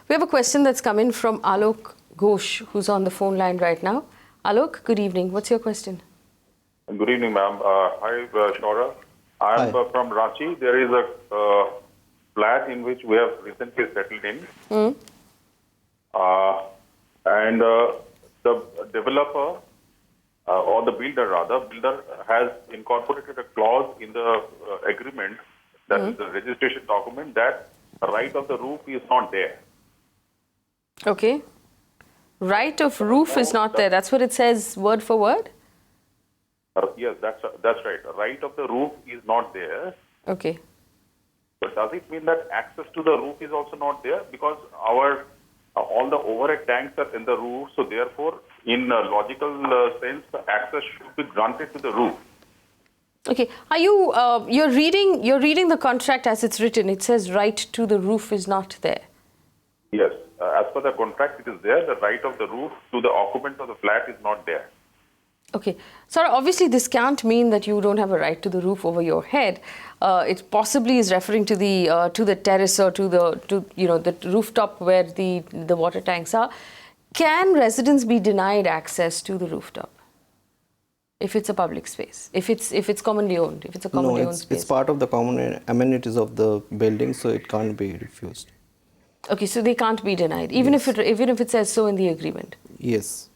We have a question that's come in from Ghosh, who's on the phone line right now. Alok, good evening. What's your question? Good evening, ma'am. Hi, Soura. I'm from Ranchi. There is a flat in which we have recently settled in. And the developer, or the builder has incorporated a clause in the agreement, that is the registration document, that right of the roof is not there. Okay. Right of roof is not there. That's what it says word for word? Yes, that's right. Right of the roof is not there. Okay. But does it mean that access to the roof is also not there? Because all the overhead tanks are in the roof, so therefore, in a logical sense, the access should be granted to the roof. Okay. Are you you're reading the contract as it's written? It says right to the roof is not there. Yes, as per the contract, it is there. The right of the roof to the occupant of the flat is not there. Okay. So obviously this can't mean that you don't have a right to the roof over your head. It possibly is referring to the terrace or to the rooftop where the water tanks are. Can residents be denied access to the rooftop if it's a public space? If it's commonly owned, if it's a commonly owned space? It's part of the common amenities of the building, so it can't be refused. Okay, so they can't be denied, even if it says so in the agreement. Yes.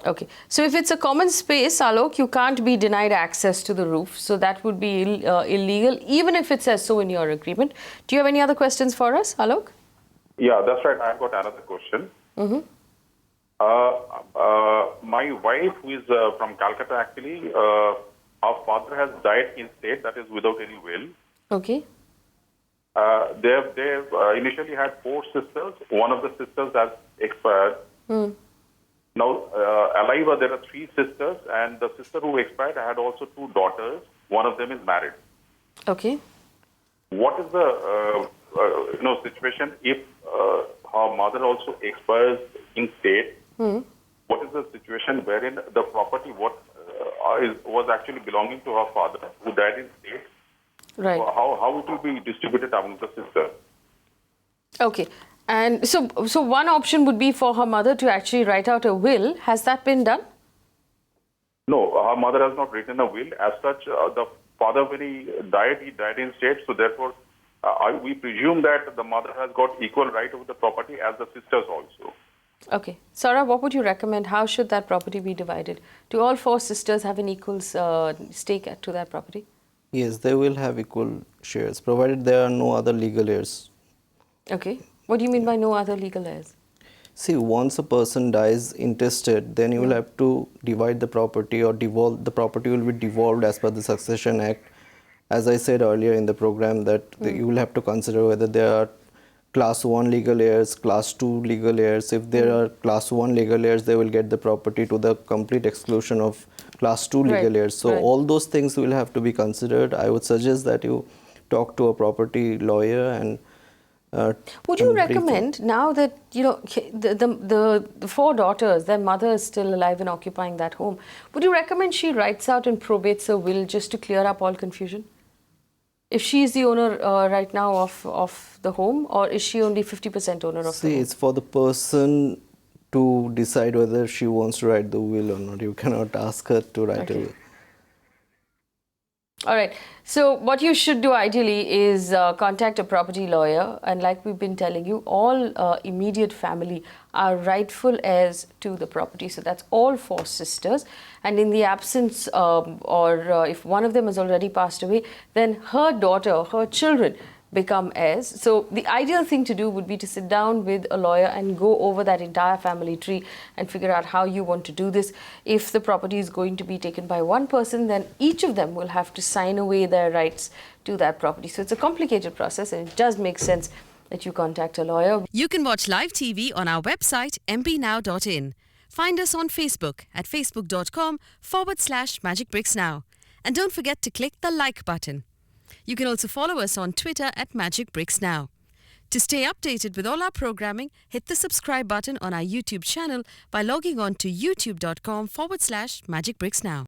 Okay, so if it's a common space, Alok, you can't be denied access to the roof. So that would be illegal, even if it says so in your agreement. Do you have any other questions for us, Alok? Yeah, that's right. I've got another question. My wife, who is from Calcutta, actually, her father has died in state, that is without any will. Okay. They've initially had 4 sisters. One of the sisters has expired. Now, alive, there are 3 sisters, and the sister who expired had also 2 daughters. One of them is married. Okay. What is the situation if her mother also expires in state? What is the situation wherein the property was actually belonging to her father, who died in state? Right. How it will be distributed among the sisters? Okay. And so one option would be for her mother to actually write out a will. Has that been done? No, her mother has not written a will. As such, the father, when he died in state. So therefore, we presume that the mother has got equal right over the property as the sisters also. Okay. Soura, what would you recommend? How should that property be divided? Do all 4 sisters have an equal stake to that property? Yes, they will have equal shares, provided there are no other legal heirs. Okay. What do you mean by no other legal heirs? See, once a person dies intestate, then you will have to divide the property or devolve. The property will be devolved as per the Succession Act. As I said earlier in the program, that you will have to consider whether there are class 1 legal heirs, class 2 legal heirs. If there are class 1 legal heirs, they will get the property to the complete exclusion of class 2 legal heirs. So all those things will have to be considered. I would suggest that you talk to a property lawyer and would you recommend, now that the 4 daughters, their mother is still alive and occupying that home, would you recommend she writes out and probates a will just to clear up all confusion? If she is the owner right now of the home, or is she only 50% owner of the home? See, it's for the person to decide whether she wants to write the will or not. You cannot ask her to write a will. All right. So what you should do ideally is contact a property lawyer, and like we've been telling you, all immediate family are rightful heirs to the property. So that's all 4 sisters, and in the absence or if one of them has already passed away, then her daughter, her children become heirs. So the ideal thing to do would be to sit down with a lawyer and go over that entire family tree and figure out how you want to do this. If the property is going to be taken by one person, then each of them will have to sign away their rights to that property. So it's a complicated process, and it does make sense that you contact a lawyer. You can watch live TV on our website mpnow.in. Find us on Facebook at facebook.com/magicbricksnow. And don't forget to click the like button. You can also follow us on Twitter at magicbricksnow. To stay updated with all our programming, hit the subscribe button on our YouTube channel by logging on to youtube.com/magicbricksnow.